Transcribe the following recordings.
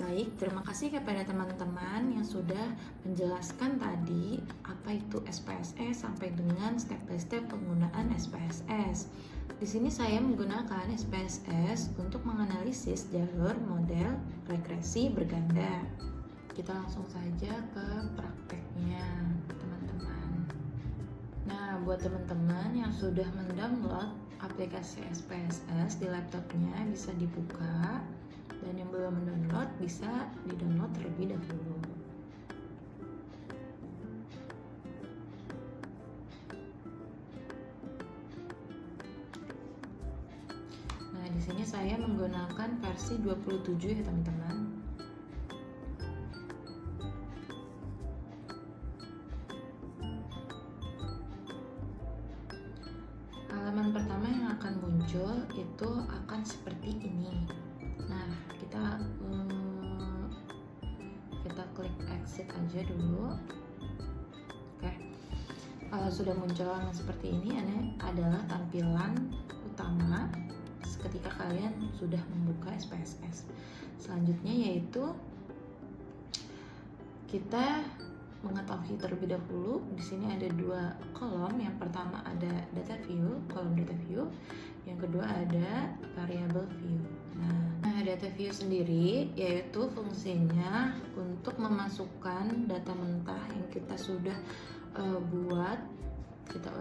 Baik, terima kasih kepada teman-teman yang sudah menjelaskan tadi apa itu SPSS sampai dengan step by step penggunaan SPSS. Di sini saya menggunakan SPSS untuk menganalisis jalur model regresi berganda. Kita langsung saja ke prakteknya, teman-teman. Nah, buat teman-teman yang sudah mendownload aplikasi SPSS di laptopnya bisa dibuka. Dan yang belum mendownload bisa di-download terlebih dahulu. Nah, di sini saya menggunakan versi 27 ya, teman-teman. Halaman pertama yang akan muncul itu akan seperti ini. Nah, kita klik exit aja dulu. Oke. Kalau sudah muncul seperti ini adalah tampilan utama ketika kalian sudah membuka SPSS. Selanjutnya yaitu kita mengetahui terlebih dahulu. Di sini ada dua kolom. Yang pertama ada data view, kolom data view. Yang kedua ada variable view. Nah, data view sendiri yaitu fungsinya untuk memasukkan data mentah yang kita sudah buat, kita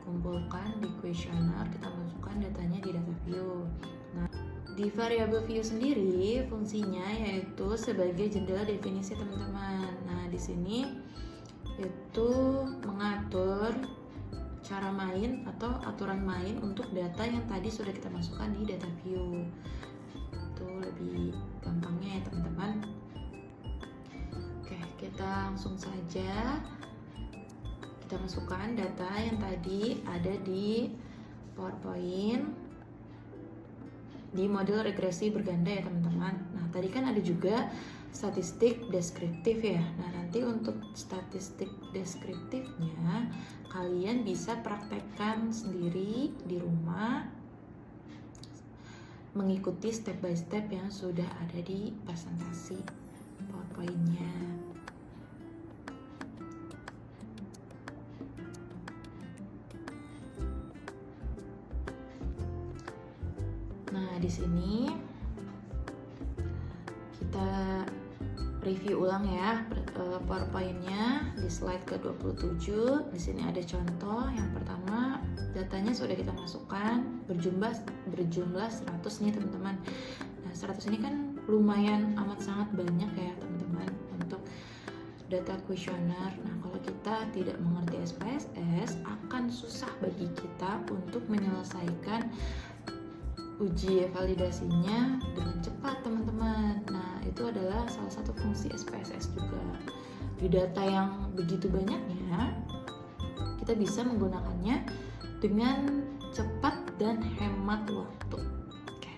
kumpulkan di kuesioner, kita masukkan datanya di data view. Nah, di variable view sendiri fungsinya yaitu sebagai jendela definisi, teman-teman. Nah, di sini itu mengatur cara main atau aturan main untuk data yang tadi sudah kita masukkan di data view. Itu lebih gampangnya ya, teman-teman. Oke, kita langsung saja kita masukkan data yang tadi ada di PowerPoint di model regresi berganda ya, teman-teman. Nah, tadi kan ada juga statistik deskriptif ya. Nah, nanti untuk statistik deskriptifnya kalian bisa praktekkan sendiri di rumah mengikuti step by step yang sudah ada di presentasi PowerPoint-nya. Nah, di sini kita review ulang ya PowerPoint-nya di slide ke-27. Di sini ada contoh. Yang pertama, datanya sudah kita masukkan berjumlah 100 nih, teman-teman. Nah, 100 ini kan lumayan amat sangat banyak ya, teman-teman, untuk data kuesioner. Nah, kalau kita tidak mengerti SPSS akan susah bagi kita untuk menyelesaikan uji validasinya dengan cepat, teman-teman. Nah, itu adalah salah satu fungsi SPSS juga. Di data yang begitu banyaknya, kita bisa menggunakannya dengan cepat dan hemat waktu. Oke.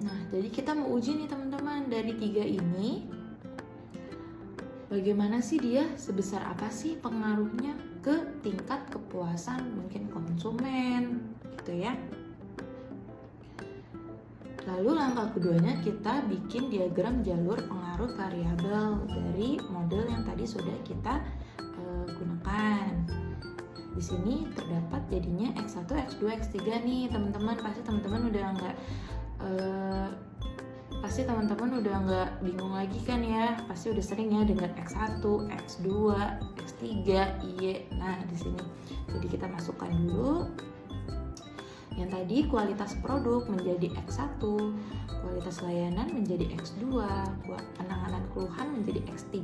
Nah, jadi kita mau uji nih, teman-teman, dari 3 ini bagaimana sih dia, sebesar apa sih pengaruhnya ke tingkat kepuasan mungkin konsumen gitu ya. Lalu langkah keduanya kita bikin diagram jalur pengaruh variabel dari model yang tadi sudah kita gunakan. Di sini terdapat jadinya X1, X2, X3 nih, teman-teman. Pasti teman-teman udah nggak bingung lagi kan ya, pasti udah sering ya dengar X1, X2, X3, Y. Nah, di sini jadi kita masukkan dulu yang tadi kualitas produk menjadi X1, kualitas layanan menjadi X2, penanganan keluhan menjadi X3,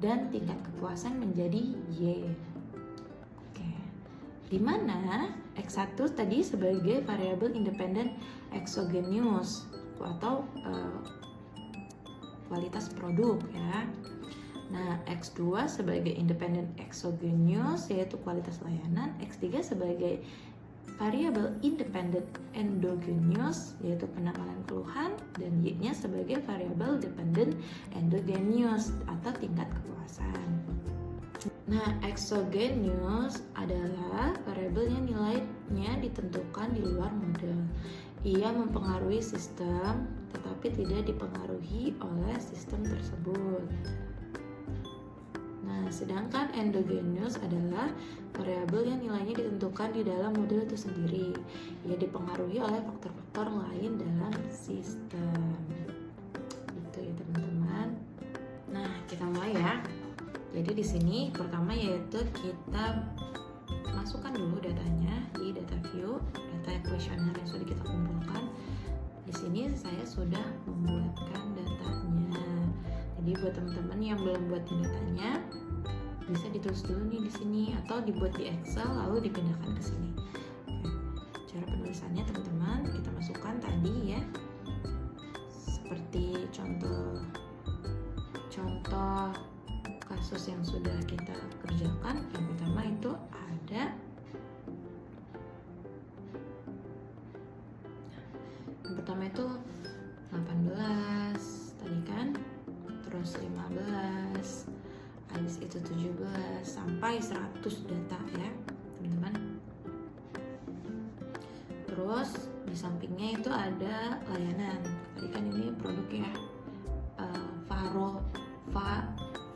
dan tingkat kepuasan menjadi Y. Oke. Di mana X1 tadi sebagai variabel independen exogenous atau kualitas produk ya. Nah, X2 sebagai independent exogenous yaitu kualitas layanan, X3 sebagai variabel independent endogenous yaitu penanggalan keluhan, dan Y-nya sebagai variabel dependent endogenous atau tingkat kepuasan. Nah, exogenous adalah variabel yang nilainya ditentukan di luar model. Ia mempengaruhi sistem tetapi tidak dipengaruhi oleh sistem tersebut. Nah, sedangkan endogenous adalah variabel yang nilainya ditentukan di dalam model itu sendiri. Ia dipengaruhi oleh faktor-faktor lain dalam sistem. Gitu ya teman-teman. Nah, kita mulai ya. Jadi di sini pertama yaitu kita masukkan dulu datanya di data view, data kuesioner yang sudah kita kumpulkan. Di sini saya sudah membuatkan datanya. Jadi buat teman-teman yang belum buat datanya, bisa ditulis dulu nih di sini atau dibuat di Excel lalu dipindahkan ke sini. Cara penulisannya teman-teman kita masukkan tadi ya. Seperti contoh kasus yang sudah kita kerjakan. Yang pertama itu ada yang pertama itu 18 tadi kan, terus 15, habis itu 17 sampai 100 data ya teman-teman. Terus di sampingnya itu ada layanan. Tadi kan ini produk ya,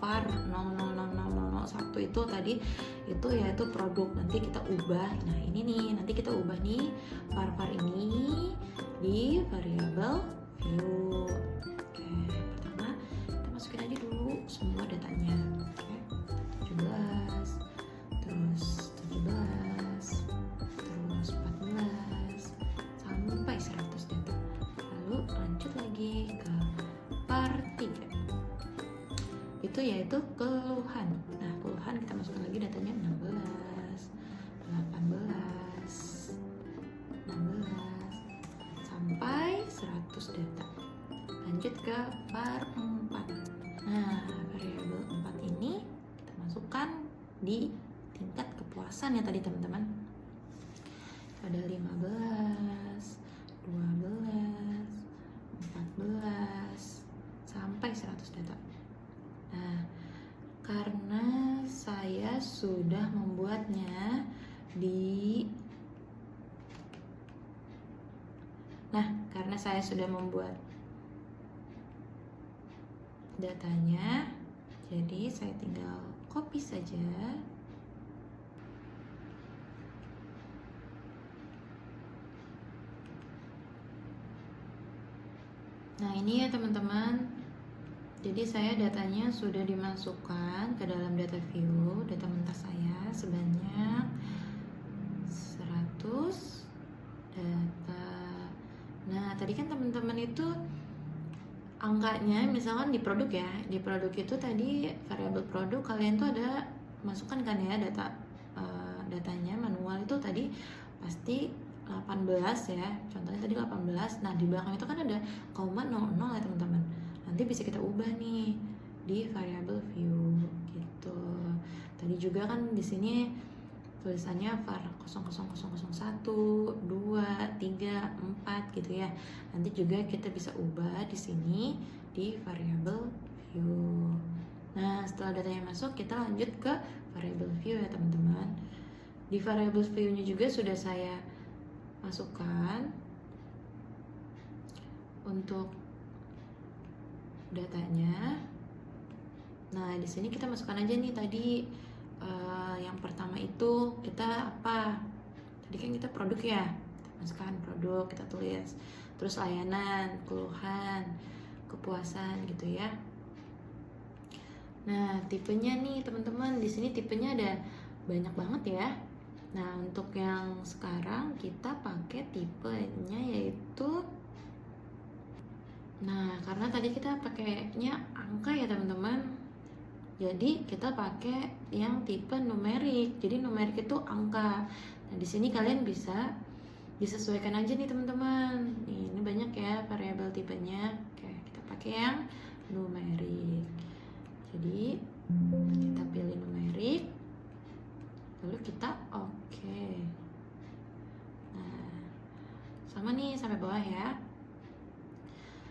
VAR 00001 itu tadi itu yaitu produk, nanti kita ubah. Nah ini nih nanti kita ubah nih VAR ini di variabel view. Oke, pertama kita masukin aja dulu semua datanya. Oke, 17, terus 17, terus 14 sampai 100 data. Lalu lanjut lagi ke VAR 3. Itu yaitu keluhan. Nah, keluhan kita masukkan lagi datanya 16, 18, 16 sampai 100 data. Lanjut ke var 4. Nah, variabel 4 ini kita masukkan di tingkat kepuasan ya tadi teman-teman. Ada 15, 12, 14 sampai 100 data. Nah, karena saya sudah membuatnya karena saya sudah membuat datanya, jadi saya tinggal copy saja. Nah, ini ya teman-teman. Jadi saya datanya sudah dimasukkan ke dalam data view, data mentah saya sebanyak 100 data. Nah, tadi kan teman-teman itu angkanya misalkan di produk ya, di produk itu tadi variabel produk kalian tuh ada masukkan kan ya datanya manual itu tadi pasti 18 ya, contohnya tadi 18. Nah, di belakang itu kan ada koma 00 ya teman-teman. Nanti bisa kita ubah nih di variabel view gitu. Tadi juga kan di sini tulisannya var 00001, 2, 3, 4 gitu ya. Nanti juga kita bisa ubah di sini di variabel view. Nah, setelah datanya masuk, kita lanjut ke variabel view ya teman-teman. Di variabel view-nya juga sudah saya masukkan untuk datanya. Nah, di sini kita masukkan aja nih tadi yang pertama itu kita apa? Tadi kan kita produk ya. Kita masukkan produk, kita tulis. Terus layanan, keluhan, kepuasan gitu ya. Nah, tipenya nih teman-teman, di sini tipenya ada banyak banget ya. Nah, untuk yang sekarang kita pakai tipenya yaitu, nah karena tadi kita pakainya angka ya teman-teman, jadi kita pakai yang tipe numerik. Jadi numerik itu angka. Nah, di sini kalian bisa disesuaikan aja nih teman-teman. Ini banyak ya variabel tipenya. Oke, kita pakai yang numerik. Jadi kita pilih numerik, lalu kita oke. sama nih sampai bawah ya.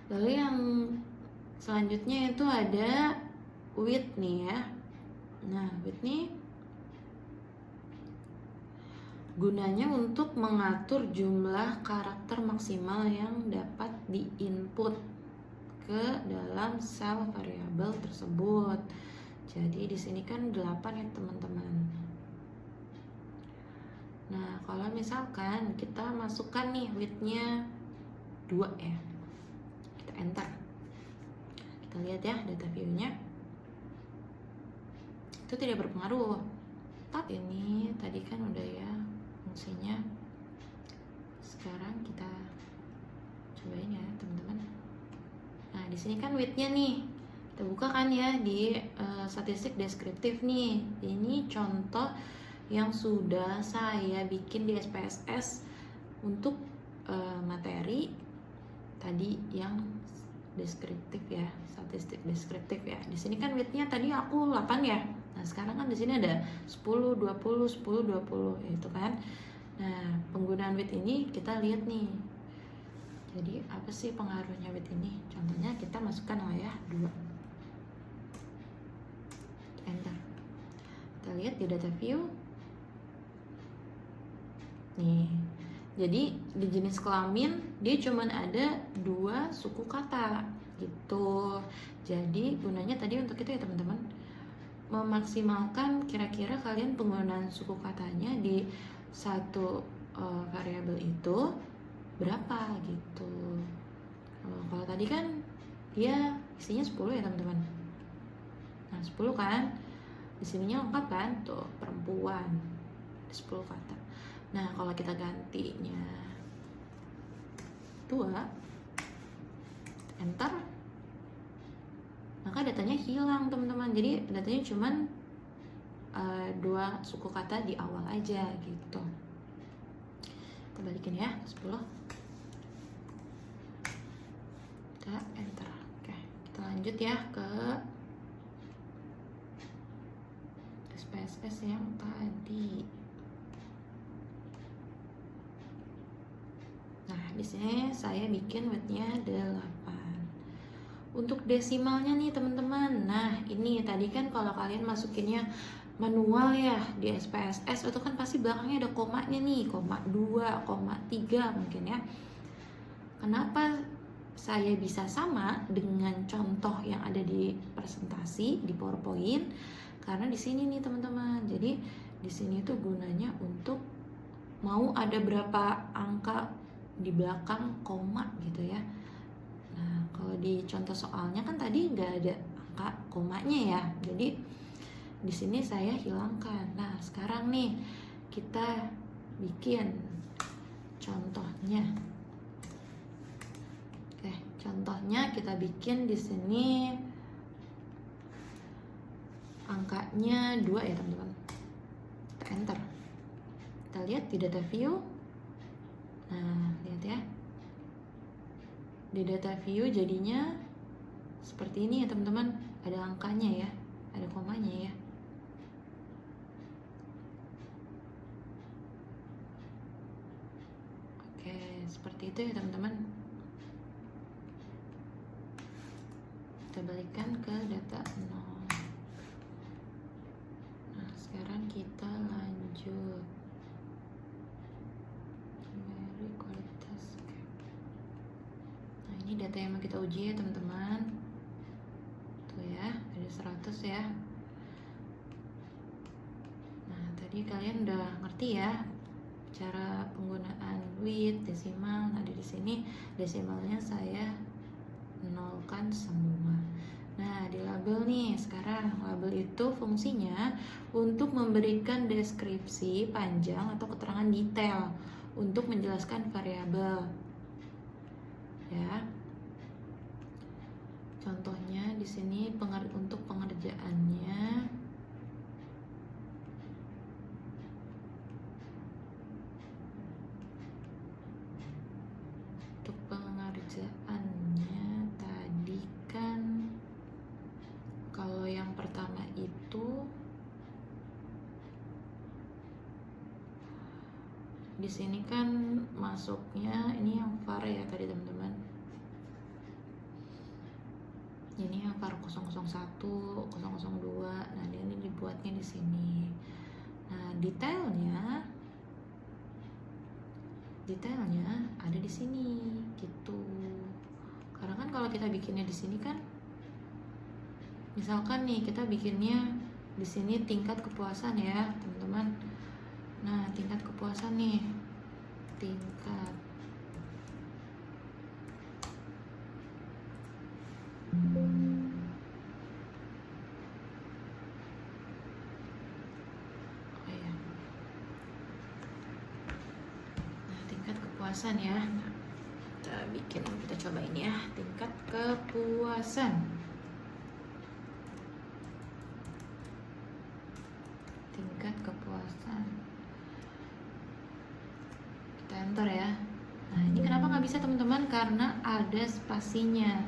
Lalu yang selanjutnya itu ada width nih ya. Nah, width nih gunanya untuk mengatur jumlah karakter maksimal yang dapat diinput ke dalam sel variabel tersebut. Jadi di sini kan 8 ya teman-teman. Nah, kalau misalkan kita masukkan nih width-nya 2 ya. Kita enter. Kita lihat ya data view-nya. Itu tidak berpengaruh. Tapi ini tadi kan udah ya fungsinya. Sekarang kita cobain ya teman-teman. Nah, di sini kan width-nya nih. Kita buka kan ya di statistik deskriptif nih. Ini contoh yang sudah saya bikin di SPSS untuk materi tadi yang deskriptif ya, statistik deskriptif ya. Di sini kan width-nya tadi aku 8 ya. Nah, sekarang kan di sini ada 10, 20, 10, 20 itu kan. Nah, penggunaan width ini kita lihat nih. Jadi apa sih pengaruhnya width ini? Contohnya kita masukkan lah ya 2. Enter. Kita lihat di data view. Nih. Jadi di jenis kelamin dia cuman ada 2 suku kata gitu. Jadi gunanya tadi untuk itu ya teman-teman, memaksimalkan kira-kira kalian penggunaan suku katanya di satu variabel itu berapa gitu. Kalau tadi kan dia isinya 10 ya teman-teman. Nah 10 kan, di sininya lengkap kan, tuh perempuan 10 kata. Nah kalau kita gantinya 2, enter, maka datanya hilang teman-teman. Jadi datanya cuman 2 suku kata di awal aja gitu. Kita balikin ya 10. Kita enter. Oke, kita lanjut ya ke SPSS yang tadi. Nah, di sini saya bikin width-nya 8. Untuk desimalnya nih teman-teman. Nah, ini tadi kan kalau kalian masukinnya manual ya di SPSS itu kan pasti belakangnya ada komanya nih, koma 2, koma 3 mungkin ya. Kenapa saya bisa sama dengan contoh yang ada di presentasi di PowerPoint? Karena di sini nih teman-teman. Jadi di sini tuh gunanya untuk mau ada berapa angka di belakang koma gitu ya. Nah, kalau di contoh soalnya kan tadi nggak ada angka komanya ya. Jadi di sini saya hilangkan. Nah, sekarang nih kita bikin contohnya. Oke, contohnya kita bikin di sini angkanya 2 ya teman-teman. Kita enter. Kita lihat di data view. Nah, lihat ya. Di data view jadinya seperti ini ya teman-teman. Ada angkanya ya, ada komanya ya. Oke, seperti itu ya teman-teman. Kita balikan ke data 0. Nah, sekarang kita lanjut. Memory kualitas. Nah, ini data yang mau kita uji ya teman-teman. Tuh ya, ada 100 ya. Nah, tadi kalian udah ngerti ya cara penggunaan width, desimal. Nah, di sini desimalnya saya nolkan semua. Nah, di label nih sekarang, label itu fungsinya untuk memberikan deskripsi panjang atau keterangan detail untuk menjelaskan variabel. Ya. Contohnya di sini untuk pengerjaannya tadi kan kalau yang pertama itu di sini kan masuknya ini yang var ya tadi teman-teman. Ini yang var 001, 002. Nah, ini dibuatnya di sini. Nah, detailnya ada di sini gitu. Karena kan kalau kita bikinnya di sini kan, misalkan nih kita bikinnya di sini tingkat kepuasan ya teman-teman. Nah, tingkat kepuasan nih, tingkat kepuasan ya. Nah, kita cobain ya, tingkat kepuasan. Tingkat kepuasan. Kita enter ya. Nah, ini kenapa nggak bisa teman-teman? Karena ada spasinya,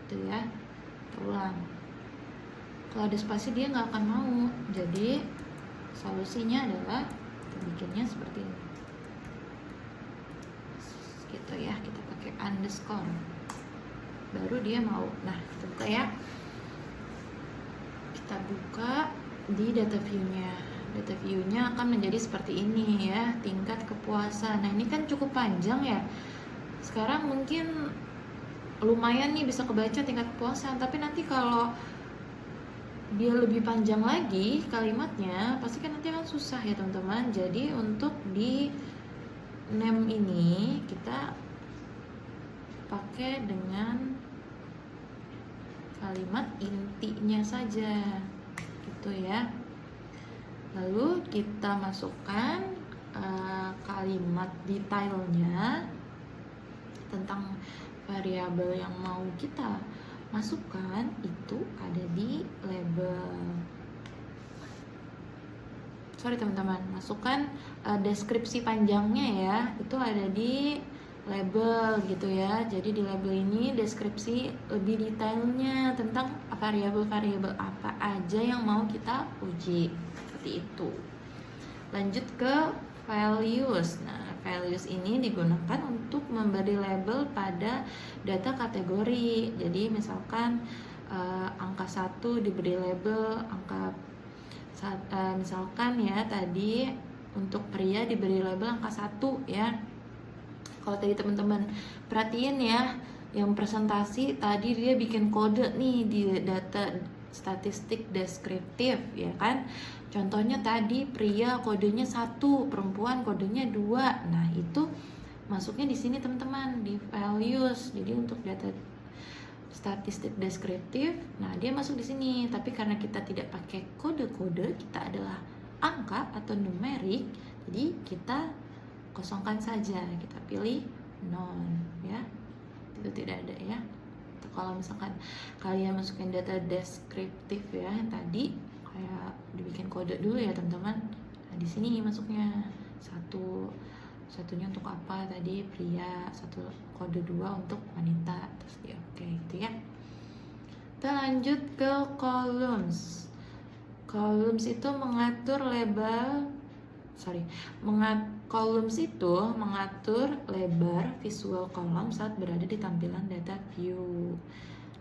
gitu ya. Terulang. Kalau ada spasi dia nggak akan mau. Jadi solusinya adalah kita bikinnya seperti ini. Gitu ya, kita pakai underscore baru dia mau. Nah, kita buka ya, kita buka di data view-nya akan menjadi seperti ini ya, tingkat kepuasan. Nah, ini kan cukup panjang ya, sekarang mungkin lumayan nih bisa kebaca tingkat kepuasan, tapi nanti kalau dia lebih panjang lagi kalimatnya pasti kan nanti akan susah ya teman-teman. Jadi untuk di name ini kita pakai dengan kalimat intinya saja gitu ya. Lalu kita masukkan kalimat detailnya tentang variabel yang mau kita masukkan, itu ada di label. Sorry teman-teman, masukkan deskripsi panjangnya ya, itu ada di label gitu ya. Jadi di label ini deskripsi lebih detailnya tentang variabel-variabel apa aja yang mau kita uji, seperti itu. Lanjut ke values. Nah, values ini digunakan untuk memberi label pada data kategori. Jadi misalkan angka 1 diberi label angka misalkan ya tadi untuk pria diberi label angka 1 ya. Kalau tadi teman-teman perhatiin ya, yang presentasi tadi dia bikin kode nih di data statistik deskriptif ya kan. Contohnya tadi pria kodenya 1, perempuan kodenya 2. Nah, itu masuknya di sini teman-teman, di values. Jadi untuk data statistik deskriptif, nah dia masuk di sini. Tapi karena kita tidak pakai kode-kode, kita adalah angka atau numerik, jadi kita kosongkan saja, kita pilih none ya, itu tidak ada ya. Kalau misalkan kalian masukin data deskriptif ya yang tadi, kayak dibikin kode dulu ya teman-teman. Nah, di sini masuknya satunya untuk apa tadi, pria, kode 2 untuk wanita, terus di oke gitu ya. Kita lanjut ke columns. Columns itu mengatur columns itu mengatur lebar visual kolom saat berada di tampilan data view.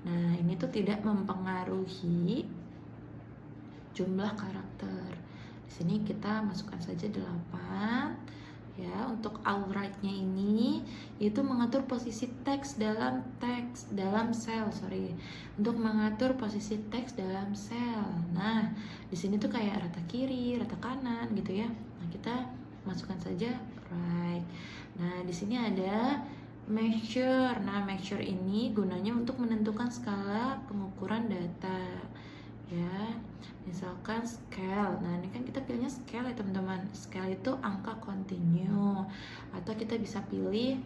Nah, ini tuh tidak mempengaruhi jumlah karakter. Di sini kita masukkan saja 8 ya. Untuk outright-nya ini itu mengatur posisi teks dalam sel, untuk mengatur posisi teks dalam sel. Nah, di sini tuh kayak rata kiri, rata kanan gitu ya. Nah, kita masukkan saja right. Nah, di sini ada measure. Nah, measure ini gunanya untuk menentukan skala pengukuran data ya. Misalkan scale. Nah, ini kan kita pilihnya scale ya teman-teman. Scale itu angka kontinu, atau kita bisa pilih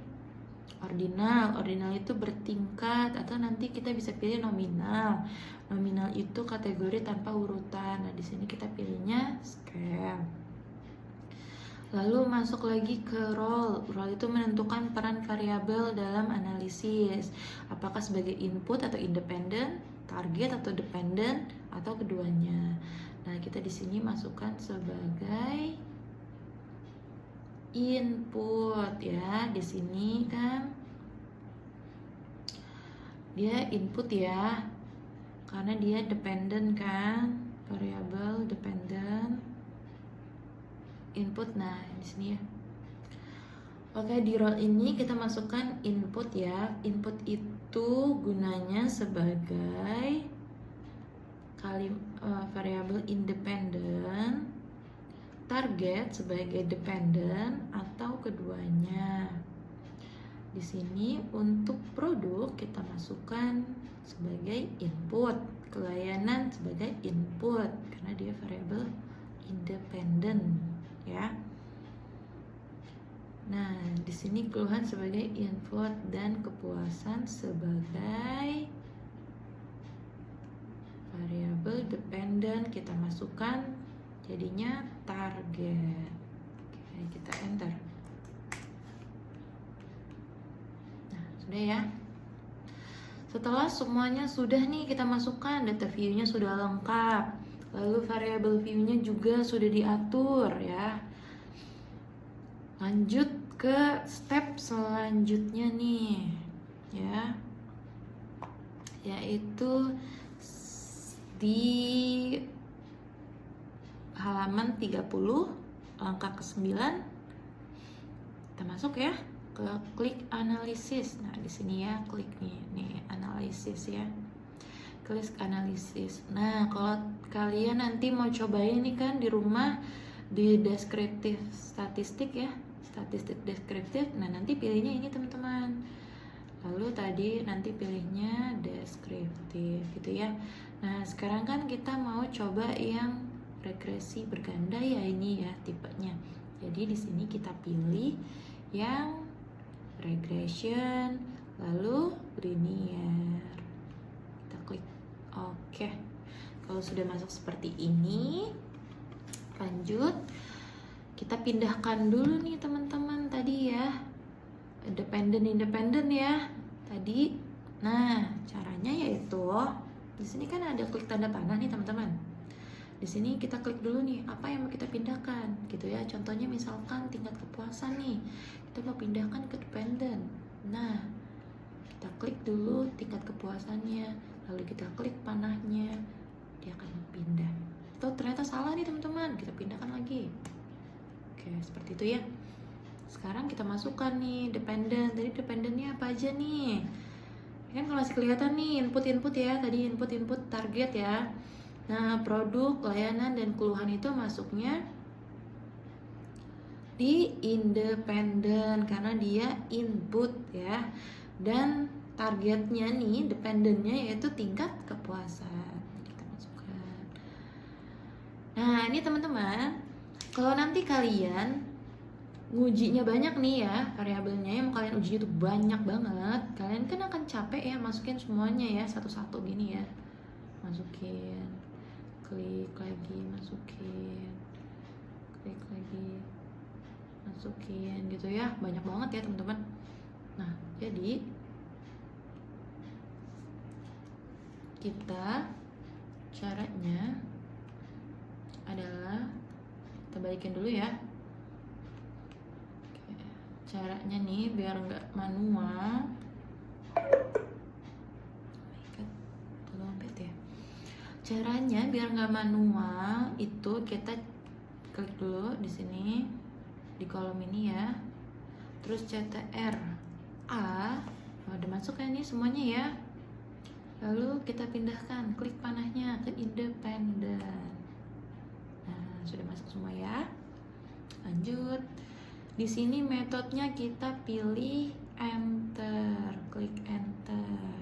ordinal. Ordinal itu bertingkat, atau nanti kita bisa pilih nominal. Nominal itu kategori tanpa urutan. Nah, di sini kita pilihnya scale. Lalu masuk lagi ke role. Role itu menentukan peran variabel dalam analisis. Apakah sebagai input atau independen, target atau dependent, atau keduanya. Nah, kita di sini masukkan sebagai input ya. Di sini kan dia input ya, karena dia dependent kan, variable dependent input. Nah di sini ya. Oke, di role ini kita masukkan input ya. Input itu gunanya sebagai variable independent, target sebagai dependent atau keduanya. Di sini untuk produk kita masukkan sebagai input, layanan sebagai input karena dia variable independent ya. Nah, di sini keluhan sebagai input dan kepuasan sebagai variable dependent kita masukkan jadinya target. Oke, kita enter. Nah, sudah ya. Setelah semuanya sudah nih kita masukkan, data view-nya sudah lengkap. Lalu variable view-nya juga sudah diatur ya. Lanjut ke step selanjutnya nih ya, yaitu di halaman 30 langkah ke-9 kita masuk ya ke klik analisis. Nah di sini ya klik nih analisis ya, klik analisis. Nah kalau kalian nanti mau cobain nih kan di rumah di deskriptif statistik ya, statistik deskriptif. Nah nanti pilihnya ini teman-teman, lalu tadi nanti pilihnya deskriptif gitu ya. Nah sekarang kan kita mau coba yang regresi berganda ya, ini ya tipenya. Jadi di sini kita pilih yang regression lalu linear, kita klik oke. Kalau sudah masuk seperti ini, lanjut kita pindahkan dulu nih teman-teman tadi ya, independent ya tadi. Nah caranya yaitu di sini kan ada klik tanda panah nih teman-teman. Di sini kita klik dulu nih apa yang mau kita pindahkan gitu ya. Contohnya misalkan tingkat kepuasan nih, kita mau pindahkan ke dependent. Nah kita klik dulu tingkat kepuasannya, lalu kita klik panahnya, dia akan pindah. Atau ternyata salah nih teman-teman, kita pindahkan lagi. Oke, seperti itu ya. Sekarang kita masukkan nih dependent. Tadi dependentnya apa aja nih? Kan kalau masih kelihatan nih input ya. Tadi input target ya. Nah, produk, layanan, dan keluhan itu masuknya di independent karena dia input ya. Dan targetnya nih, dependentnya yaitu tingkat kepuasan. Kita masukkan. Nah, ini teman-teman, kalau nanti kalian ngujinya banyak nih ya, variabelnya yang mau kalian uji itu banyak banget, kalian kan akan capek ya masukin semuanya ya satu-satu gini ya. Masukin, klik lagi, masukin, klik lagi, masukin gitu ya, banyak banget ya teman-teman. Nah jadi kita caranya adalah kita balikin dulu ya. Oke, caranya nih biar nggak manual, caranya biar nggak manual itu kita klik dulu di sini di kolom ini ya, terus CTR A udah masuk kan ini semuanya ya, lalu kita pindahkan klik panahnya ke independent. Nah sudah masuk semua ya. Lanjut di sini metodenya kita pilih enter, klik enter.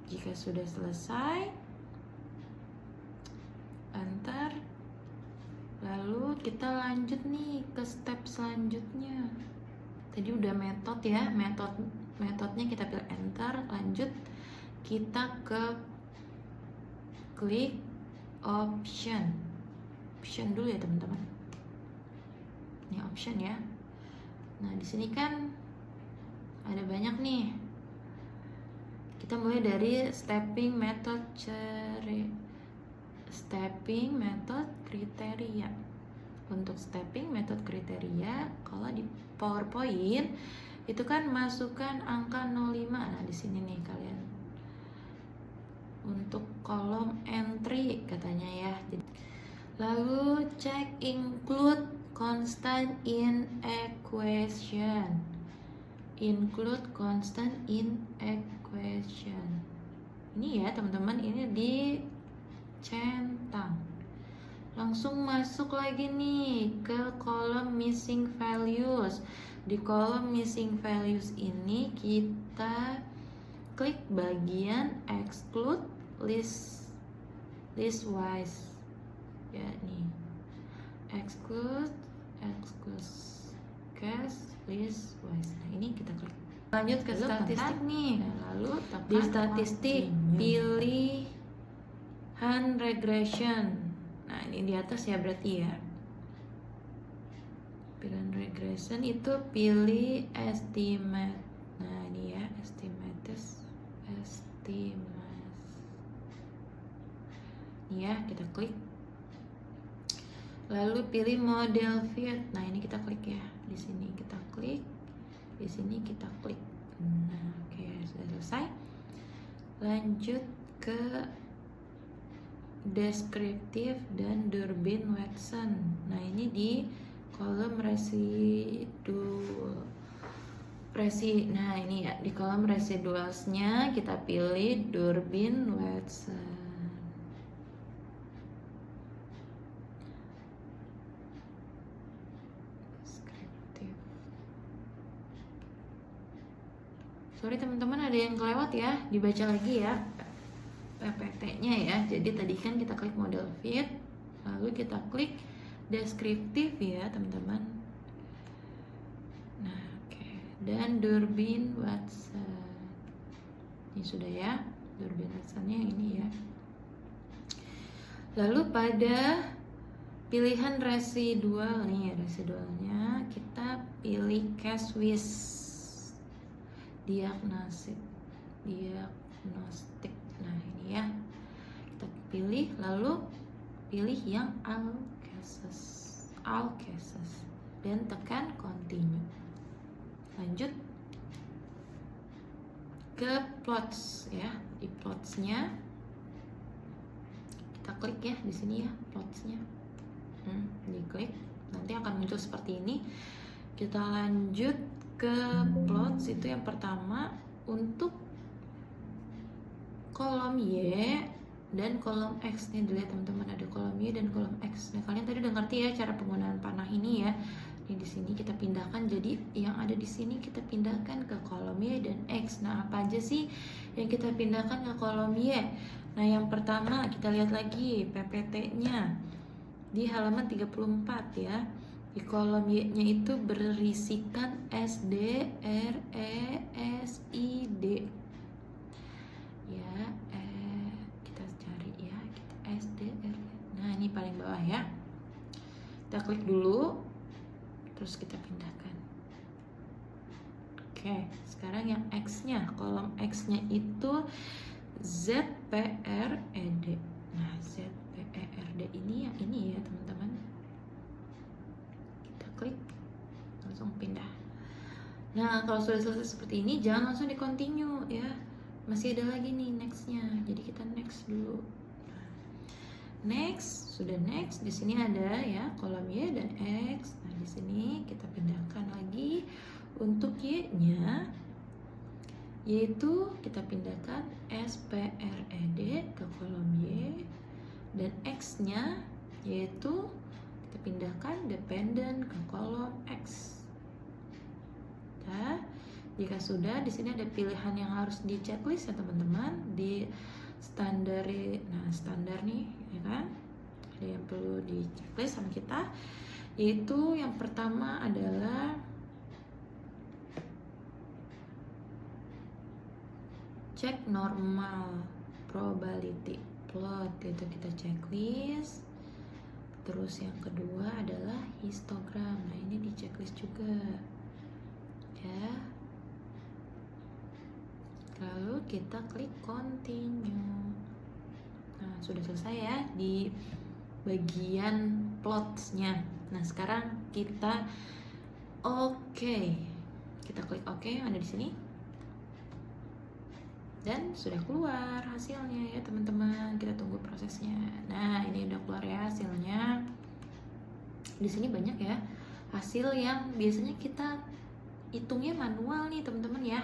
Jika sudah selesai enter, lalu kita lanjut nih ke step selanjutnya. Tadi udah metode ya, metodenya kita pilih enter. Lanjut kita ke klik option dulu ya teman-teman. Ini option ya. Nah di sini kan ada banyak nih. Kita mulai dari stepping method kriteria. untuk stepping metode kriteria, kalau di PowerPoint itu kan masukkan angka 05. Nah, di sini nih kalian untuk kolom entry katanya ya. Lalu check include constant in equation. Include constant in equation. Ini ya teman-teman, ini dicentang. Langsung masuk lagi nih ke kolom missing values. Di kolom missing values ini kita klik bagian exclude listwise ya, nih exclude cast listwise. Nah, ini kita klik. Lanjut ke statistik nih. Nah, lalu di statistik pilihan regression. Nah, ini di atas ya berarti ya. Pilihan regression itu pilih estimate. Nah, ini ya estimate. Ini ya, kita klik. Lalu pilih model fit. Nah, ini kita klik ya. Di sini kita klik. Di sini kita klik. Nah, oke, sudah selesai. Lanjut ke deskriptif dan Durbin-Watson. Nah, ini di kolom nah ini ya, di kolom residualsnya kita pilih Durbin-Watson. Sorry teman-teman, ada yang kelewat ya, dibaca lagi ya PPT-nya ya. Jadi tadi kan kita klik model fit, lalu kita klik deskriptif ya teman-teman. Nah, oke. Dan Durbin-Watson. Ini sudah ya, Durbin-Watsonnya ini ya. Lalu pada pilihan residual nih, residualnya kita pilih case-wise diagnostik. Nah, ini ya. Kita pilih, lalu pilih yang all cases dan tekan continue. Lanjut ke plots ya. Di plotsnya kita klik ya, di sini ya plotsnya. Diklik, nanti akan muncul seperti ini. Kita lanjut ke plots. Itu yang pertama untuk kolom Y dan kolom X. Nih dilihat teman-teman, ada kolom Y dan kolom X. Nah, kalian tadi udah ngerti ya cara penggunaan panah ini ya. Ini di sini kita pindahkan, jadi yang ada di sini kita pindahkan ke kolom Y dan X. Nah, apa aja sih yang kita pindahkan ke kolom Y? Nah, yang pertama kita lihat lagi PPT-nya di halaman 34 ya. Di kolom Y-nya itu berisikan SD, R, E, S, I, D. Ya, kita cari ya, kita SD, R, E. Nah, ini paling bawah ya. Kita klik dulu, terus kita pindahkan. Oke, sekarang yang X-nya, kolom X-nya itu Z, P, R, E, D. Nah, Z, P, E, R, D ini yang ini ya teman-teman. Klik, langsung pindah. Nah, kalau sudah selesai seperti ini, jangan langsung di continue ya, masih ada lagi nih nextnya. Jadi kita next dulu. Next, sudah next. Di sini ada ya kolom Y dan X. Nah, di sini kita pindahkan lagi untuk Y-nya, yaitu kita pindahkan S, P, R, E, D ke kolom Y, dan X-nya yaitu kita pindahkan dependent ke kolom X. Nah, jika sudah, di sini ada pilihan yang harus di checklist ya teman-teman, di standar. Nah, standar nih ya kan, ada yang perlu di checklist sama kita, yaitu yang pertama adalah cek normal probability plot, itu kita checklist. Terus yang kedua adalah histogram. Nah, ini di checklist juga ya. Lalu kita klik continue. Nah, sudah selesai ya di bagian plotsnya. Nah, sekarang kita kita klik oke yang ada di sini. Dan sudah keluar hasilnya ya teman-teman. Kita tunggu prosesnya. Nah, ini udah keluar ya hasilnya. Di sini banyak ya hasil yang biasanya kita hitungnya manual nih teman-teman ya.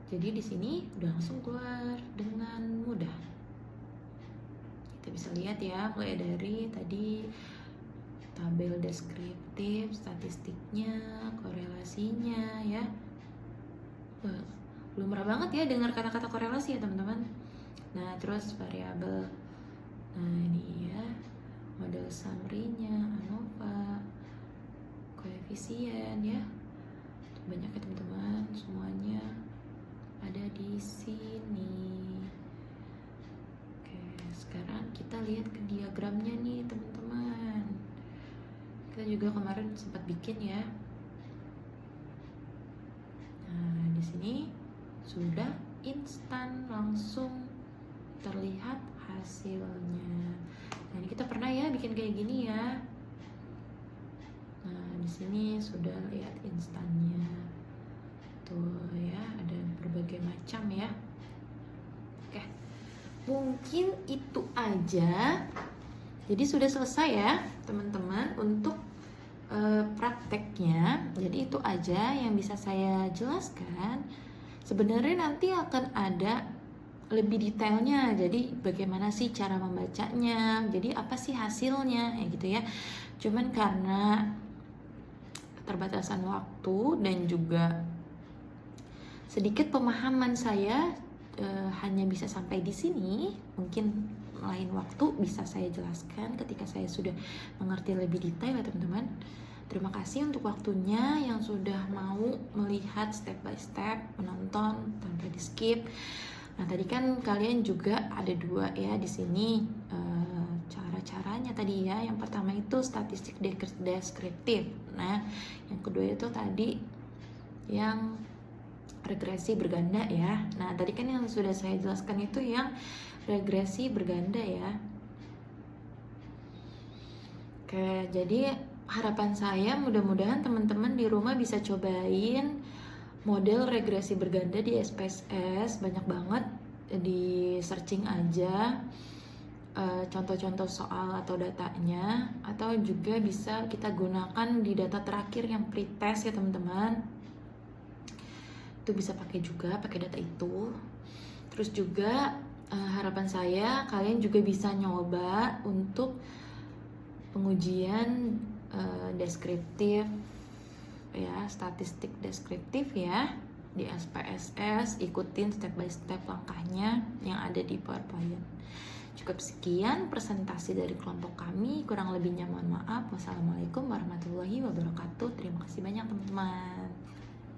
Jadi di sini udah langsung keluar dengan mudah. Kita bisa lihat ya, mulai dari tadi tabel deskriptif, statistiknya, korelasinya ya. Belum pernah banget ya dengar kata-kata korelasi ya teman-teman. Nah, terus variabel. Nah, ini ya, model summary-nya, ANOVA, koefisien ya. Banyak ya teman-teman, semuanya ada di sini. Oke, sekarang kita lihat ke diagramnya nih teman-teman. Kita juga kemarin sempat bikin ya. Nah, di sini sudah instan langsung terlihat hasilnya. Nah, ini kita pernah ya bikin kayak gini ya. Nah, di sini sudah lihat instannya. Tuh ya, ada berbagai macam ya. Oke. Mungkin itu aja. Jadi sudah selesai ya, teman-teman, untuk prakteknya. Jadi itu aja yang bisa saya jelaskan. Sebenarnya nanti akan ada lebih detailnya. Jadi bagaimana sih cara membacanya? Jadi apa sih hasilnya? Ya gitu ya. Cuman karena keterbatasan waktu dan juga sedikit pemahaman saya hanya bisa sampai di sini. Mungkin lain waktu bisa saya jelaskan ketika saya sudah mengerti lebih detail ya teman-teman. Terima kasih untuk waktunya yang sudah mau melihat step by step, menonton tanpa di skip. Nah, tadi kan kalian juga ada dua ya di sini cara-caranya tadi ya. Yang pertama itu statistik deskriptif. Nah, yang kedua itu tadi yang regresi berganda ya. Nah, tadi kan yang sudah saya jelaskan itu yang regresi berganda ya. Oke, jadi harapan saya mudah-mudahan teman-teman di rumah bisa cobain model regresi berganda di SPSS. Banyak banget, di searching aja contoh-contoh soal atau datanya, atau juga bisa kita gunakan di data terakhir yang pretest ya teman-teman. Itu bisa pakai juga, pakai data itu. Terus juga harapan saya kalian juga bisa nyoba untuk pengujian deskriptif ya, statistik deskriptif ya di SPSS. Ikutin step by step langkahnya yang ada di PowerPoint. Cukup sekian presentasi dari kelompok kami, kurang lebihnya mohon maaf. Wassalamualaikum warahmatullahi wabarakatuh. Terima kasih banyak teman-teman.